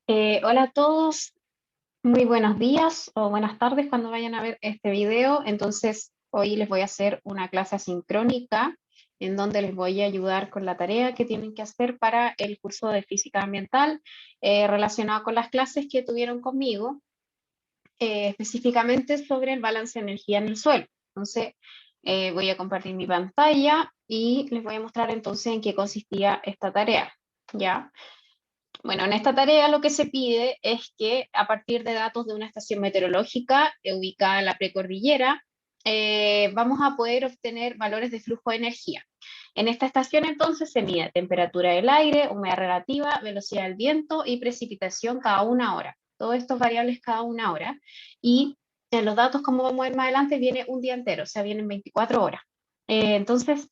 Hola a todos, muy buenos días o buenas tardes cuando vayan a ver este video. Entonces, hoy les voy a hacer una clase asincrónica en donde les voy a ayudar con la tarea que tienen que hacer para el curso de física ambiental relacionado con las clases que tuvieron conmigo, específicamente sobre el balance de energía en el suelo. Entonces, voy a compartir mi pantalla y les voy a mostrar entonces en qué consistía esta tarea. ¿Ya? Bueno, en esta tarea lo que se pide es que a partir de datos de una estación meteorológica ubicada en la precordillera, vamos a poder obtener valores de flujo de energía. En esta estación entonces se mide temperatura del aire, humedad relativa, velocidad del viento y precipitación cada una hora. Todos estos variables cada una hora. Y en los datos, como vamos a ver más adelante, viene un día entero, o sea, vienen 24 horas. Entonces,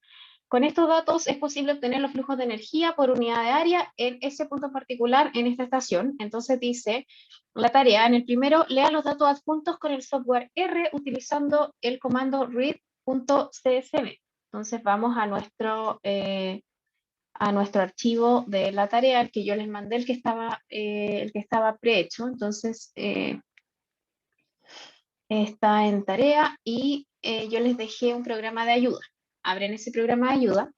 con estos datos es posible obtener los flujos de energía por unidad de área en ese punto particular en esta estación. Entonces dice la tarea, en el primero, lea los datos adjuntos con el software R utilizando el comando read.csv. Entonces vamos a nuestro archivo de la tarea, el que yo les mandé, el que estaba prehecho. Entonces está en tarea y yo les dejé un programa de ayuda. Abren ese programa de ayuda.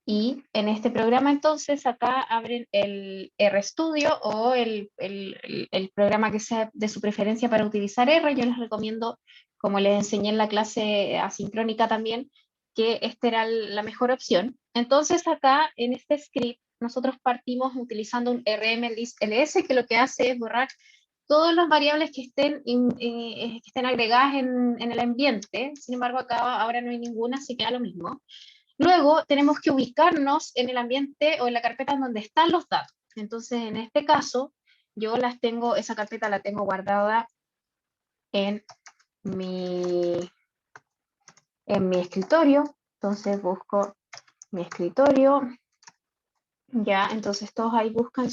Y en este programa entonces acá abren el RStudio o el programa que sea de su preferencia para utilizar R. Yo les recomiendo, como les enseñé en la clase asincrónica también, que esta era la mejor opción. Entonces acá en este script nosotros partimos utilizando un rmlist.ls que lo que hace es borrar todas las variables que estén agregadas en el ambiente. Sin embargo, acá ahora no hay ninguna, así que da lo mismo. Luego tenemos que ubicarnos en el ambiente o en la carpeta en donde están los datos. Entonces, en este caso, yo esa carpeta la tengo guardada en mi, en mi escritorio. Entonces busco mi escritorio. Ya, entonces todos ahí buscan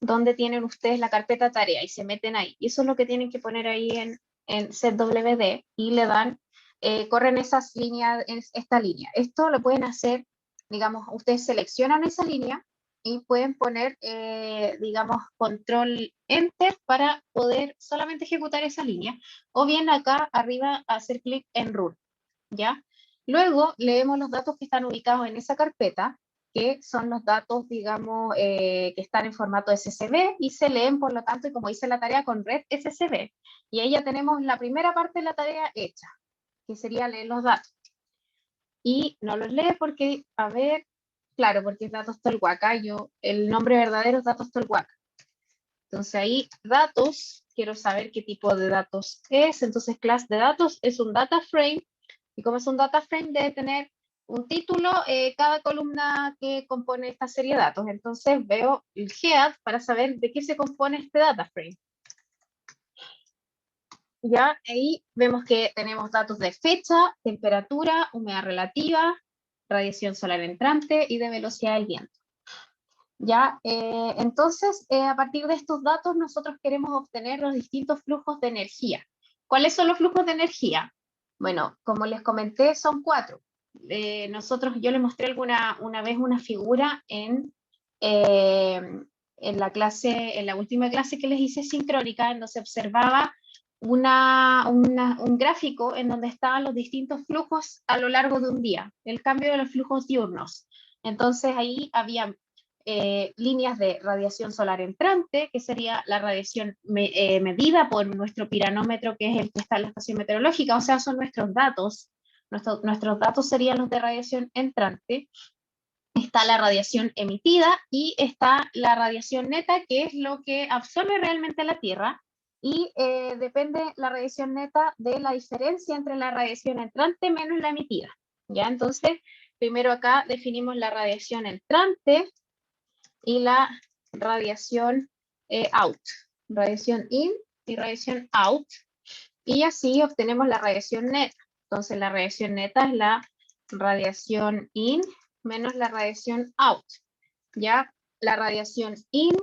dónde tienen ustedes la carpeta tarea y se meten ahí. Y eso es lo que tienen que poner ahí en ZWD y le dan, corren esas líneas, esta línea. Esto lo pueden hacer, digamos, ustedes seleccionan esa línea y pueden poner, digamos, control enter para poder solamente ejecutar esa línea, o bien acá arriba hacer clic en run, ¿ya? Luego leemos los datos que están ubicados en esa carpeta, que son los datos, digamos, que están en formato SCB y se leen, por lo tanto, y como dice la tarea, con red SCB. Y ahí ya tenemos la primera parte de la tarea hecha, que sería leer los datos. Y no los lee porque, a ver, claro, porque es datos Tolhuaca, el nombre verdadero es datos Tolhuaca. Entonces ahí, datos, quiero saber qué tipo de datos es. Entonces, class de datos es un data frame. Y como es un data frame, debe tener un título cada columna que compone esta serie de datos. Entonces veo el head para saber de qué se compone este data frame. Ya ahí vemos que tenemos datos de fecha, temperatura, humedad relativa, radiación solar entrante y de velocidad del viento. Ya, entonces, a partir de estos datos, nosotros queremos obtener los distintos flujos de energía. ¿Cuáles son los flujos de energía? Bueno, como les comenté, son 4. Yo les mostré una vez una figura eh, en la última clase que les hice sincrónica, en donde se observaba un gráfico en donde estaban los distintos flujos a lo largo de un día, el cambio de los flujos diurnos. Entonces ahí había líneas de radiación solar entrante, que sería la radiación medida por nuestro piranómetro, que es el que está en la estación meteorológica, o sea, son nuestros datos. Nuestros datos serían los de radiación entrante. Está la radiación emitida y está la radiación neta, que es lo que absorbe realmente la Tierra, y depende la radiación neta de la diferencia entre la radiación entrante menos la emitida. ¿Ya? Entonces, primero acá definimos la radiación entrante, y la radiación out, radiación in y radiación out, y así obtenemos la radiación neta. Entonces la radiación neta es la radiación in menos la radiación out. Ya la radiación in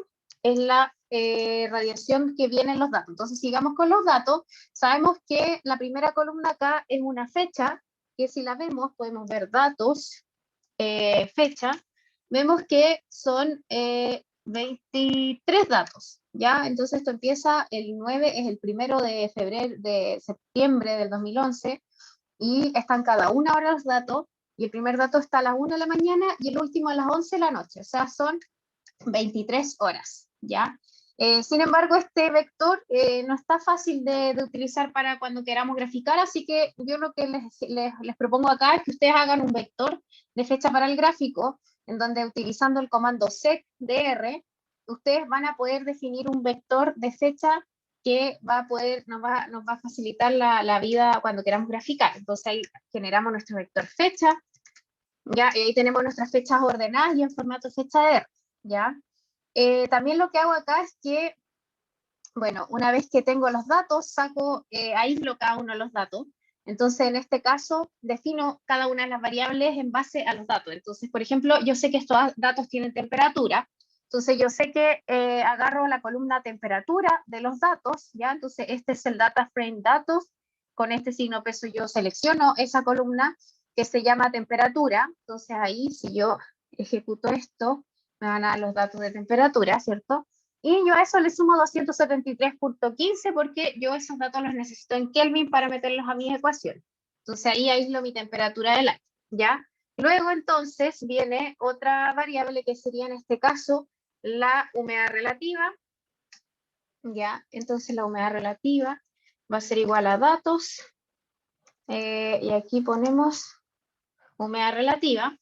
es la radiación que viene en los datos. Entonces sigamos con los datos. Sabemos que la primera columna acá es una fecha, que si la vemos podemos ver datos, fecha. Vemos que son 23 datos, ¿ya? Entonces esto empieza el 9, es el 1 de septiembre del 2011, y están cada una hora los datos, y el primer dato está a las 1 de la mañana y el último a las 11 de la noche, o sea, son 23 horas, ¿ya? Sin embargo, este vector no está fácil de utilizar para cuando queramos graficar, así que yo lo que les propongo acá es que ustedes hagan un vector de fecha para el gráfico, en donde utilizando el comando secdr, ustedes van a poder definir un vector de fecha que nos va a facilitar la vida cuando queramos graficar. Entonces ahí generamos nuestro vector fecha, ¿ya? Y ahí tenemos nuestras fechas ordenadas y en formato fecha de R, ¿ya? También lo que hago acá es que, bueno, una vez que tengo los datos, aíslo cada uno de los datos. Entonces, en este caso, defino cada una de las variables en base a los datos. Entonces, por ejemplo, yo sé que estos datos tienen temperatura. Entonces, yo sé que agarro la columna temperatura de los datos, ¿ya? Entonces, este es el data frame datos. Con este signo peso yo selecciono esa columna que se llama temperatura. Entonces, ahí, si yo ejecuto esto, me van a dar los datos de temperatura, ¿cierto? Y yo a eso le sumo 273.15 porque yo esos datos los necesito en Kelvin para meterlos a mis ecuaciones. Entonces ahí aíslo mi temperatura del aire, ¿ya? Luego entonces viene otra variable que sería en este caso la humedad relativa, ¿ya? Entonces la humedad relativa va a ser igual a datos, y aquí ponemos humedad relativa.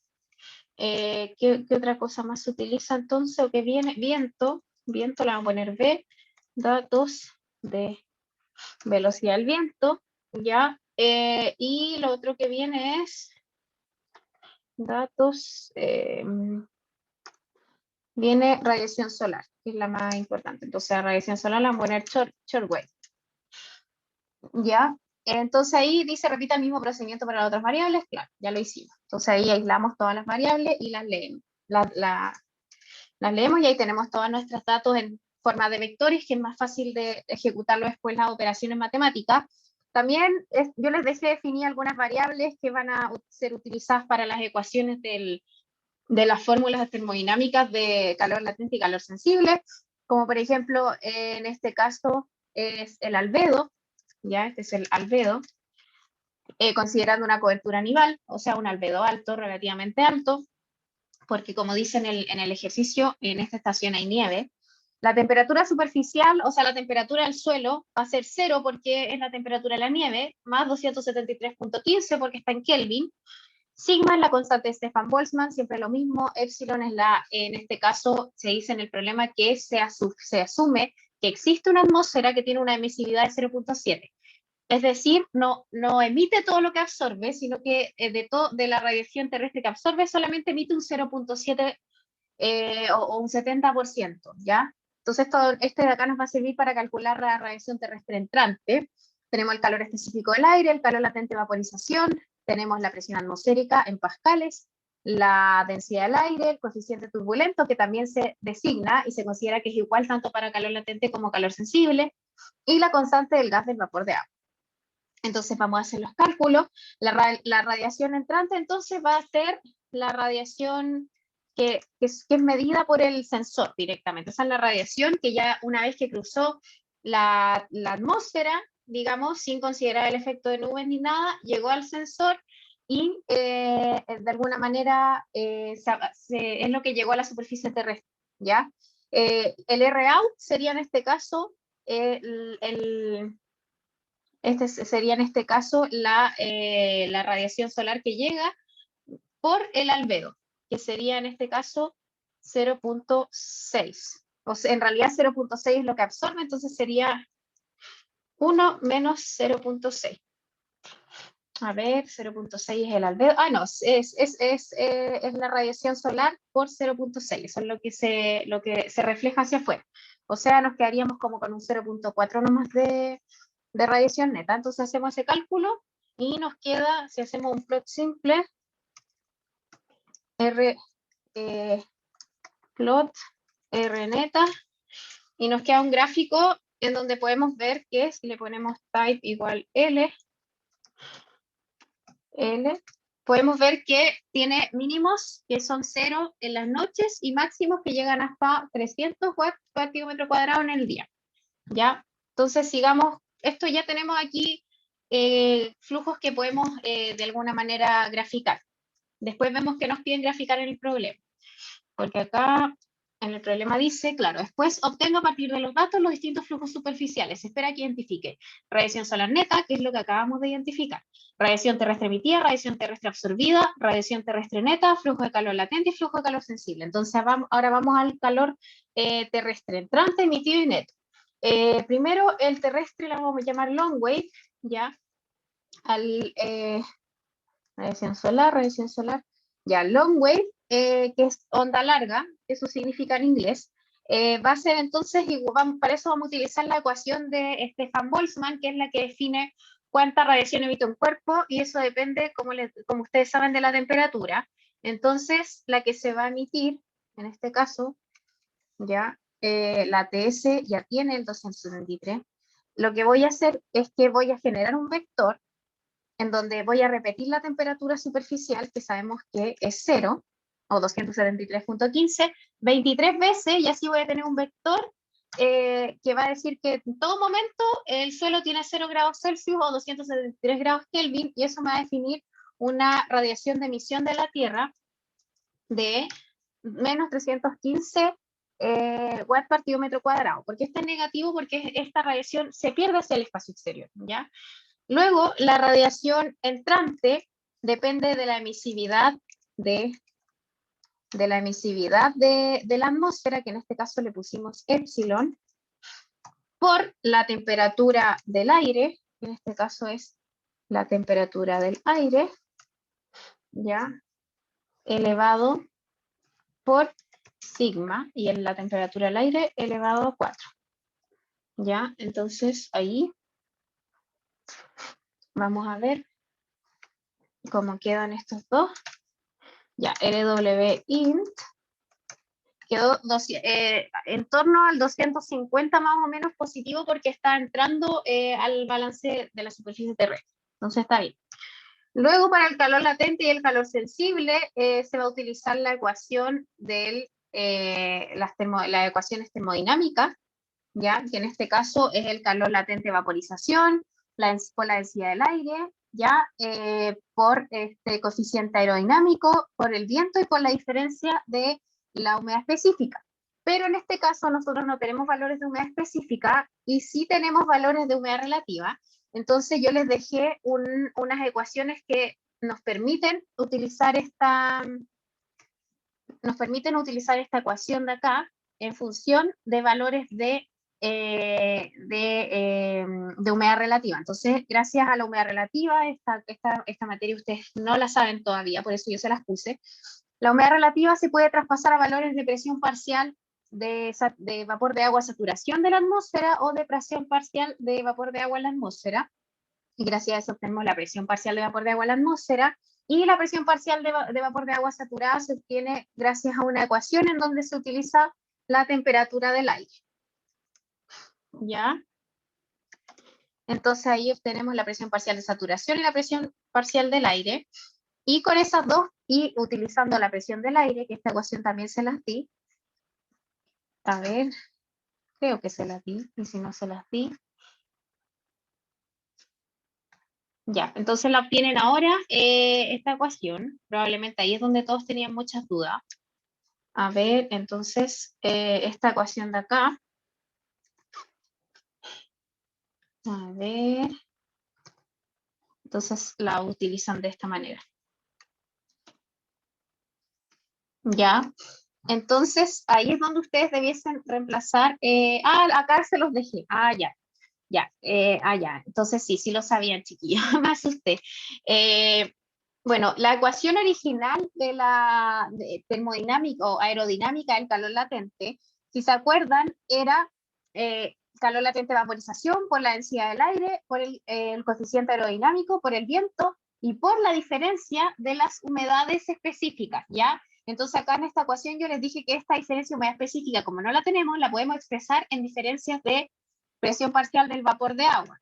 ¿Qué otra cosa más se utiliza entonces? ¿O qué viene? Viento le vamos a poner B, datos de velocidad del viento, ¿ya? Y lo otro que viene es datos, viene radiación solar, que es la más importante. Entonces a radiación solar la vamos a poner shortwave, ¿ya? Entonces ahí dice repita el mismo procedimiento para las otras variables, claro, ya lo hicimos. Entonces ahí aislamos todas las variables y las leemos. Las leemos y ahí tenemos todos nuestros datos en forma de vectores, que es más fácil de ejecutarlo después las operaciones matemáticas. También yo les dejé definir algunas variables que van a ser utilizadas para las ecuaciones de las fórmulas termodinámicas de calor latente y calor sensible, como por ejemplo en este caso es el albedo, ya este es el albedo, considerando una cobertura nival, o sea un albedo alto, relativamente alto, porque como dice en el ejercicio, en esta estación hay nieve. La temperatura superficial, o sea, la temperatura del suelo va a ser 0 porque es la temperatura de la nieve, más 273.15 porque está en Kelvin. Sigma es la constante de Stefan-Boltzmann, siempre lo mismo. Epsilon es en este caso, se dice en el problema que se asume que existe una atmósfera que tiene una emisividad de 0.7. Es decir, no emite todo lo que absorbe, sino que de la radiación terrestre que absorbe solamente emite un 0.7 o un 70%, ¿ya? Entonces, este de acá nos va a servir para calcular la radiación terrestre entrante. Tenemos el calor específico del aire, el calor latente de vaporización, tenemos la presión atmosférica en pascales, la densidad del aire, el coeficiente turbulento, que también se designa y se considera que es igual tanto para calor latente como calor sensible, y la constante del gas del vapor de agua. Entonces vamos a hacer los cálculos. La radiación entrante entonces va a ser la radiación que es medida por el sensor directamente. Esa es la radiación que ya una vez que cruzó la atmósfera, digamos, sin considerar el efecto de nubes ni nada, llegó al sensor y de alguna manera es lo que llegó a la superficie terrestre, ¿ya? El ROUT sería en este caso sería en este caso la radiación solar que llega por el albedo, que sería en este caso 0.6. O sea, en realidad 0.6 es lo que absorbe, entonces sería 1 menos 0.6. A ver, 0.6 es el albedo. Ah, no, es la radiación solar por 0.6. Eso es lo que se refleja hacia afuera. O sea, nos quedaríamos como con un 0.4 nomás de radiación neta. Entonces hacemos ese cálculo y nos queda, si hacemos un plot simple, plot R neta, y nos queda un gráfico en donde podemos ver que si le ponemos type igual L, podemos ver que tiene mínimos que son 0 en las noches y máximos que llegan hasta 300 watts por kilómetro cuadrado en el día. ¿Ya? Entonces, sigamos, esto ya tenemos aquí flujos que podemos de alguna manera graficar. Después vemos que nos piden graficar en el problema. Porque acá en el problema dice, claro, después obtengo a partir de los datos los distintos flujos superficiales. Se espera que identifique radiación solar neta, que es lo que acabamos de identificar. Radiación terrestre emitida, radiación terrestre absorbida, radiación terrestre neta, flujo de calor latente y flujo de calor sensible. Entonces ahora vamos al calor terrestre entrante, emitido y neto. Primero el terrestre lo vamos a llamar long wave, ¿ya? Radiación solar, ya, long wave, que es onda larga, eso significa en inglés, va a ser entonces, para eso vamos a utilizar la ecuación de Stefan-Boltzmann, que es la que define cuánta radiación emite un cuerpo, y eso depende, como ustedes saben, de la temperatura. Entonces, la que se va a emitir, en este caso, ya, la TS ya tiene el 273, lo que voy a hacer es que voy a generar un vector en donde voy a repetir la temperatura superficial, que sabemos que es 0, o 273.15, 23 veces, y así voy a tener un vector que va a decir que en todo momento el suelo tiene 0 grados Celsius o 273 grados Kelvin, y eso me va a definir una radiación de emisión de la Tierra de menos 315 watts por kilómetro cuadrado. ¿Por qué está en negativo? Porque esta radiación se pierde hacia el espacio exterior, ¿ya? Luego, la radiación entrante depende de la emisividad de la atmósfera, que en este caso le pusimos epsilon, por la temperatura del aire, que en este caso es la temperatura del aire, ya, elevado por sigma, y en la temperatura del aire elevado a 4. Ya, entonces ahí vamos a ver cómo quedan estos dos. Ya, LW int quedó en torno al 250 más o menos positivo, porque está entrando al balance de la superficie terrestre. Entonces está bien. Luego, para el calor latente y el calor sensible, se va a utilizar la ecuación de las ecuaciones termodinámicas, ¿ya? Que en este caso es el calor latente vaporización, por la densidad del aire, ¿ya? Por este coeficiente aerodinámico, por el viento y por la diferencia de la humedad específica. Pero en este caso nosotros no tenemos valores de humedad específica y sí tenemos valores de humedad relativa. Entonces yo les dejé unas ecuaciones que nos permiten utilizar esta ecuación de acá en función de valores de humedad relativa. Entonces, gracias a la humedad relativa, esta materia ustedes no la saben todavía, por eso yo se las puse. La humedad relativa se puede traspasar a valores de presión parcial de vapor de agua a saturación de la atmósfera, o de presión parcial de vapor de agua en la atmósfera. Y gracias a eso obtenemos la presión parcial de vapor de agua en la atmósfera, y la presión parcial de vapor de agua saturada se obtiene gracias a una ecuación en donde se utiliza la temperatura del aire. ¿Ya? Entonces ahí obtenemos la presión parcial de saturación y la presión parcial del aire, y con esas dos, y utilizando la presión del aire, que esta ecuación también se las di, a ver, creo que se las di, y si no se las di, ya, entonces la obtienen ahora, esta ecuación, probablemente ahí es donde todos tenían muchas dudas. A ver, entonces, esta ecuación de acá, a ver, entonces la utilizan de esta manera. Ya, entonces ahí es donde ustedes debiesen reemplazar, acá se los dejé, ya. Ya, ya, entonces sí lo sabían, chiquillos, me asusté. Bueno, la ecuación original de la termodinámica o aerodinámica del calor latente, si se acuerdan, era calor latente vaporización por la densidad del aire, por el coeficiente aerodinámico, por el viento y por la diferencia de las humedades específicas, ¿ya? Entonces acá en esta ecuación yo les dije que esta diferencia de humedad específica, como no la tenemos, la podemos expresar en diferencias de presión parcial del vapor de agua.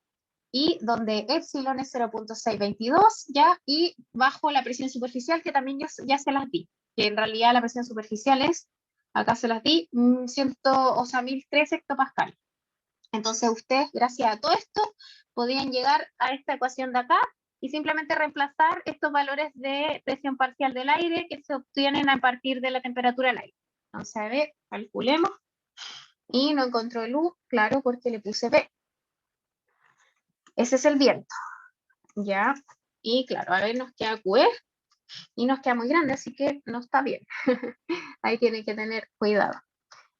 y donde epsilon es 0.622, ya, y bajo la presión superficial, que también ya se las di, que en realidad la presión superficial es, acá se las di, 1003 hectopascales. Entonces ustedes, gracias a todo esto, podían llegar a esta ecuación de acá y simplemente reemplazar estos valores de presión parcial del aire que se obtienen a partir de la temperatura del aire. Entonces, a ver, calculemos. Y no encontró el U, claro, porque le puse B. Ese es el viento, ¿ya? Y claro, a ver, nos queda QE y nos queda muy grande, así que no está bien. Ahí tienen que tener cuidado.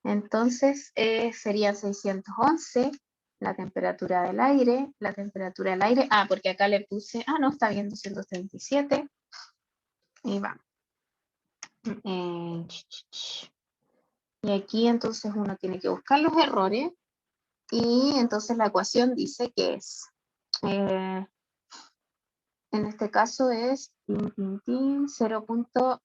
Entonces, serían 611 la temperatura del aire, porque acá le puse, no, está bien, 237, y va. Y aquí entonces uno tiene que buscar los errores, y entonces la ecuación dice que es, en este caso es 0.622,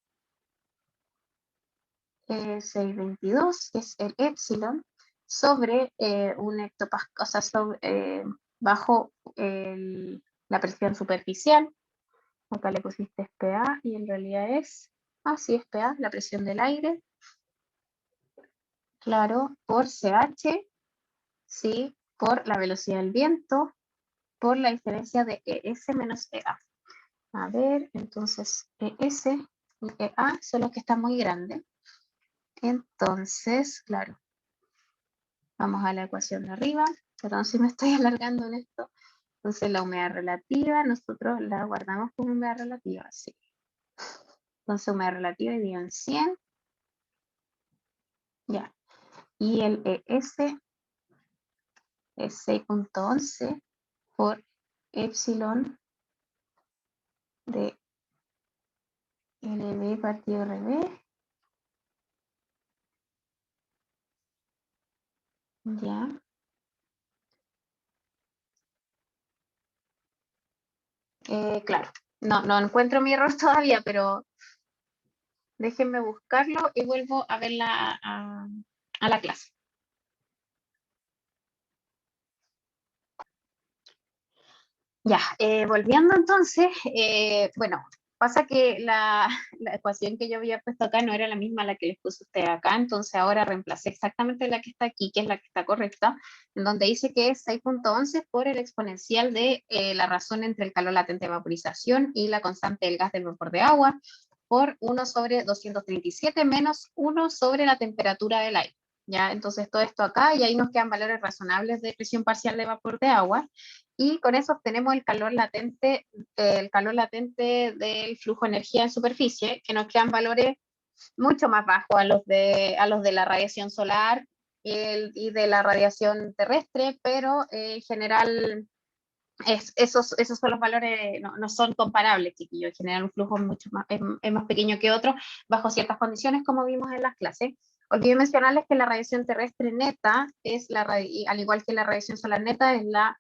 que es el epsilon, sobre un hectopascal, o sea, bajo la presión superficial. Acá le pusiste PA y en realidad es, sí es PA, la presión del aire, claro, por CH, sí, por la velocidad del viento, por la diferencia de ES menos EA. A ver, entonces ES y EA son los que están muy grandes. Entonces, claro, vamos a la ecuación de arriba. Perdón si me estoy alargando en esto. Entonces la humedad relativa, nosotros la guardamos como humedad relativa, sí. Entonces humedad relativa dividido en 100. Ya. Y el ES es 6.11 por epsilon de LB partido RB. Ya. Claro, no encuentro mi error todavía, pero déjenme buscarlo y vuelvo a verla a la clase. Ya, volviendo entonces, bueno, pasa que la ecuación que yo había puesto acá no era la misma a la que les puse usted acá, entonces ahora reemplacé exactamente la que está aquí, que es la que está correcta, en donde dice que es 6.11 por el exponencial de la razón entre el calor latente de vaporización y la constante del gas del vapor de agua, por 1 sobre 237 menos 1 sobre la temperatura del aire. ¿Ya? Entonces todo esto acá y ahí nos quedan valores razonables de presión parcial de vapor de agua y con eso obtenemos el calor latente del flujo de energía en superficie, que nos quedan valores mucho más bajos a los de la radiación solar y de la radiación terrestre, pero en general esos son los valores, no son comparables, chiquillos. En general un flujo es más pequeño que otro, bajo ciertas condiciones, como vimos en las clases. Olvidé mencionarles que la radiación terrestre neta al igual que la radiación solar neta, es la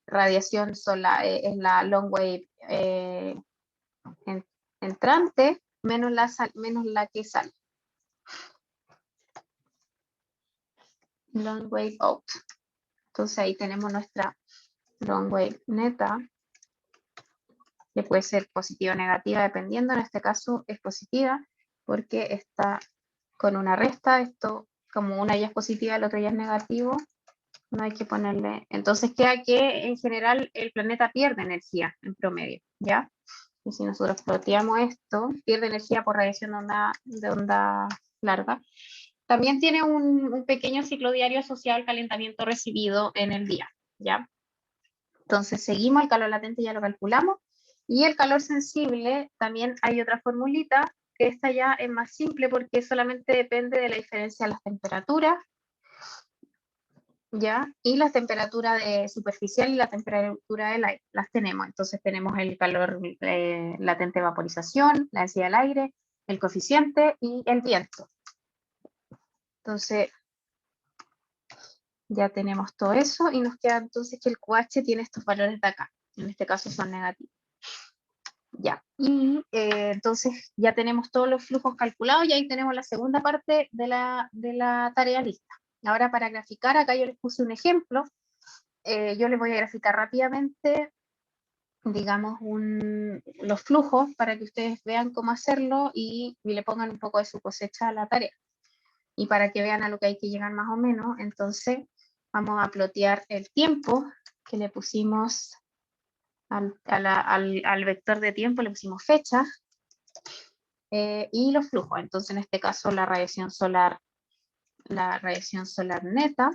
radiación solar, es la long wave entrante menos la que sale. Long wave out. Entonces ahí tenemos nuestra long wave neta, que puede ser positiva o negativa dependiendo. En este caso es positiva porque está con una resta. Esto, como una ya es positiva, el otro ya es negativo, no hay que ponerle. Entonces queda que en general el planeta pierde energía en promedio, ¿ya? Y si nosotros ploteamos esto, pierde energía por radiación de onda larga. También tiene un pequeño ciclo diario asociado al calentamiento recibido en el día, ¿ya? Entonces seguimos, el calor latente ya lo calculamos. Y el calor sensible, también hay otra formulita, que esta ya es más simple porque solamente depende de la diferencia de las temperaturas, ¿ya? Y la temperatura superficial y la temperatura del aire, las tenemos. Entonces tenemos el calor latente de vaporización, la densidad del aire, el coeficiente y el viento. Entonces ya tenemos todo eso y nos queda entonces que el QH tiene estos valores de acá. En este caso son negativos. Ya, y entonces ya tenemos todos los flujos calculados y ahí tenemos la segunda parte de la tarea lista. Ahora para graficar, acá yo les puse un ejemplo yo les voy a graficar rápidamente, digamos, los flujos para que ustedes vean cómo hacerlo y le pongan un poco de su cosecha a la tarea. Y para que vean a lo que hay que llegar más o menos, entonces vamos a plotear el tiempo que le pusimos al vector de tiempo, le pusimos fecha, y los flujos. Entonces, en este caso, la radiación solar neta,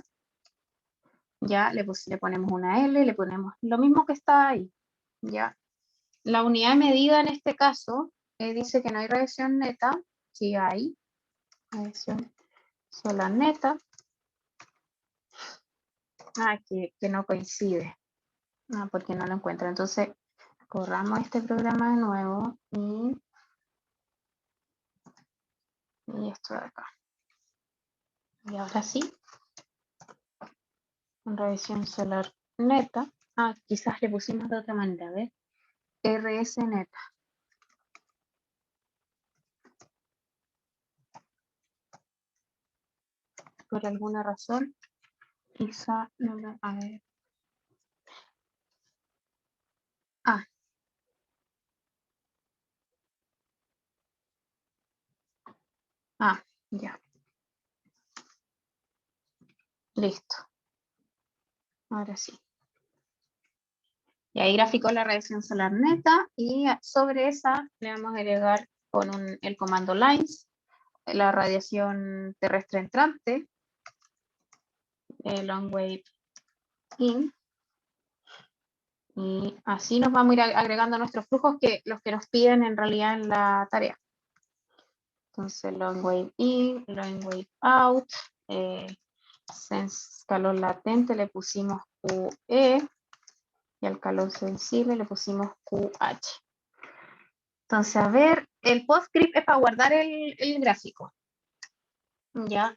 ya le ponemos una L, le ponemos lo mismo que está ahí, ya. La unidad de medida en este caso dice que no hay radiación neta, sí hay radiación solar neta, que no coincide, porque no lo encuentro. Entonces, corramos este programa de nuevo y esto de acá. Y ahora sí, radiación solar neta. Quizás le pusimos de otra manera, a ver. RS neta. Por alguna razón, quizá no lo... A ver. Ya. Listo. Ahora sí. Y ahí graficó la radiación solar neta y sobre esa le vamos a agregar con el comando lines la radiación terrestre entrante, long wave in, y así nos vamos a ir agregando nuestros flujos, que los que nos piden en realidad en la tarea. Entonces long wave in, long wave out, calor latente le pusimos QE y al calor sensible le pusimos QH. Entonces, a ver, el PostScript es para guardar el gráfico. Ya,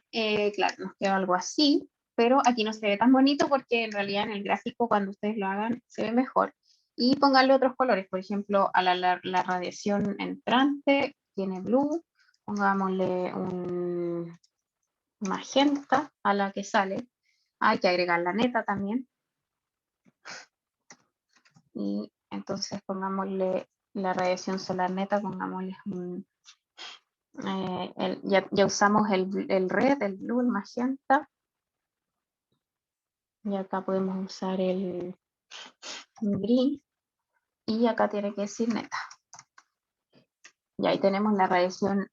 claro, nos queda algo así, pero aquí no se ve tan bonito porque en realidad en el gráfico cuando ustedes lo hagan se ve mejor. Y pónganle otros colores, por ejemplo, a la radiación entrante tiene blue, pongámosle un magenta a la que sale. Hay que agregar la neta también. Y entonces pongámosle la radiación solar neta, pongámosle ya usamos el red, el blue, el magenta. Y acá podemos usar el green. Y acá tiene que decir neta. Y ahí tenemos la radiación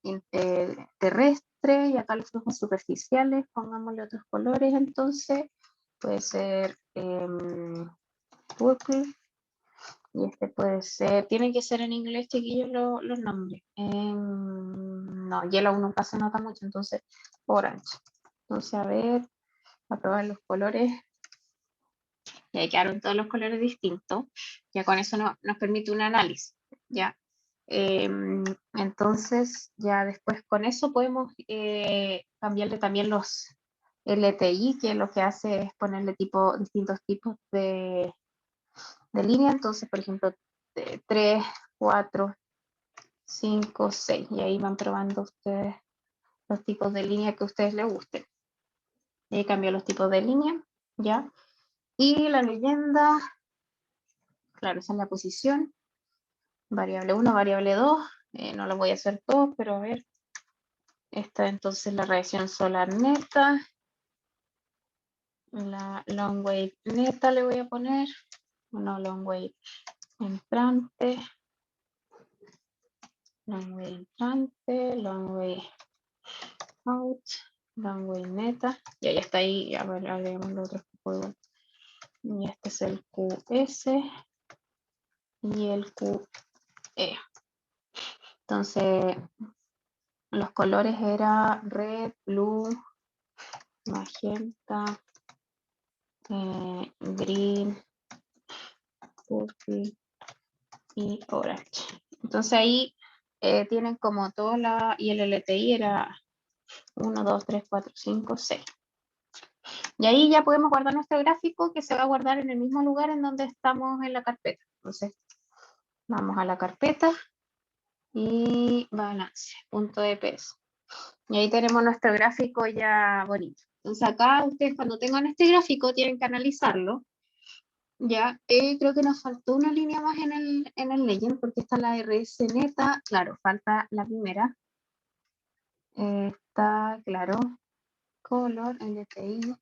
terrestre y acá los flujos superficiales. Pongámosle otros colores entonces. Puede ser purple. Y este puede ser, tiene que ser en inglés, chiquillos, los nombres. No, yellow nunca se nota mucho, entonces orange. Entonces, a ver, a probar los colores. Y ahí quedaron todos los colores distintos. Ya con eso nos permite un análisis. ¿Ya? Entonces, ya después con eso podemos cambiarle también los LTI, que lo que hace es ponerle distintos tipos de línea. Entonces, por ejemplo, 3, 4, 5, 6. Y ahí van probando ustedes los tipos de línea que a ustedes les gusten. Y ahí cambió los tipos de línea, ¿ya? Y la leyenda, claro, esa es la posición. Variable 1, variable 2. No lo voy a hacer todo, pero a ver. Esta entonces la radiación solar neta. La long wave neta le voy a poner. No, long wave entrante. Long wave entrante. Long wave out. Long wave neta. Y ahí está ahí. A ver, agregamos los otros que puedo. Y este es el QS. Y el QE. Entonces, los colores era red, blue, magenta, green, purple y orange. Entonces ahí tienen como toda y el LTI era 1, 2, 3, 4, 5, 6. Y ahí ya podemos guardar nuestro gráfico, que se va a guardar en el mismo lugar en donde estamos en la carpeta. Entonces vamos a la carpeta y balance, .eps. Y ahí tenemos nuestro gráfico ya bonito. Entonces acá ustedes cuando tengan este gráfico tienen que analizarlo Ya, creo que nos faltó una línea más en el legend, porque está la RS neta, claro, falta la primera. Está, claro, color, LTI.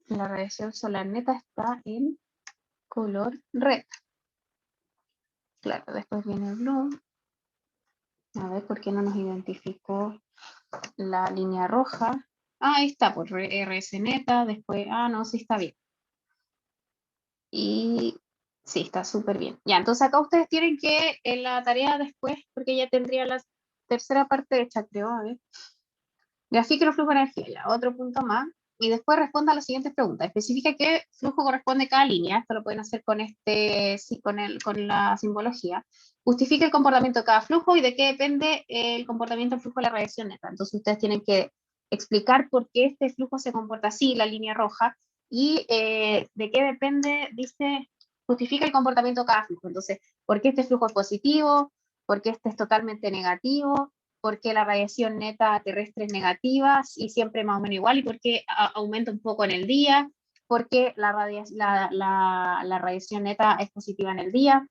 La radiación solar neta está en color red. Claro, después viene el blue. A ver, ¿por qué no nos identificó la línea roja? Ah, ahí está, por RS neta, después, no, sí está bien. Y sí, está súper bien. Ya, entonces acá ustedes tienen que, en la tarea después, porque ya tendría la tercera parte hecha, creo, a ver. Grafique los flujos de energía, ya, otro punto más. Y después responda a las siguientes preguntas. Especifica qué flujo corresponde cada línea. Esto lo pueden hacer con sí, con la simbología. Justifique el comportamiento de cada flujo y de qué depende el comportamiento del flujo de la radiación neta. Entonces ustedes tienen que explicar por qué este flujo se comporta así, la línea roja, y de qué depende, dice, justifica el comportamiento de cada flujo. Entonces, ¿por qué este flujo es positivo? ¿Por qué este es totalmente negativo? ¿Por qué la radiación neta terrestre es negativa y siempre más o menos igual? ¿Y por qué aumenta un poco en el día? ¿Por qué la radiación neta es positiva en el día?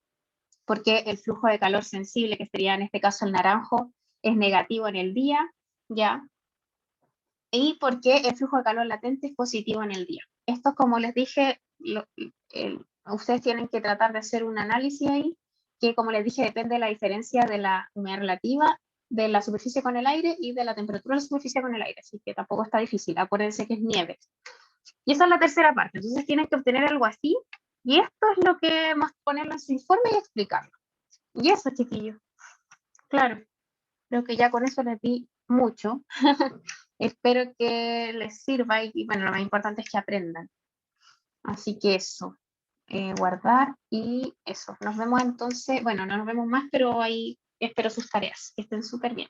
¿Por qué el flujo de calor sensible, que sería en este caso el naranjo, es negativo en el día? ¿Ya? ¿Y por qué el flujo de calor latente es positivo en el día? Esto, como les dije, ustedes tienen que tratar de hacer un análisis ahí, que como les dije, depende de la diferencia de la humedad relativa, de la superficie con el aire y de la temperatura de la superficie con el aire, así que tampoco está difícil, acuérdense que es nieve. Y esa es la tercera parte, entonces tienen que obtener algo así, y esto es lo que más ponerlo en su informe y explicarlo. Y eso, chiquillos, claro, creo que ya con eso les di mucho. Espero que les sirva y bueno, lo más importante es que aprendan. Así que eso, guardar y eso. Nos vemos entonces, bueno, no nos vemos más, pero ahí espero sus tareas. Que estén súper bien.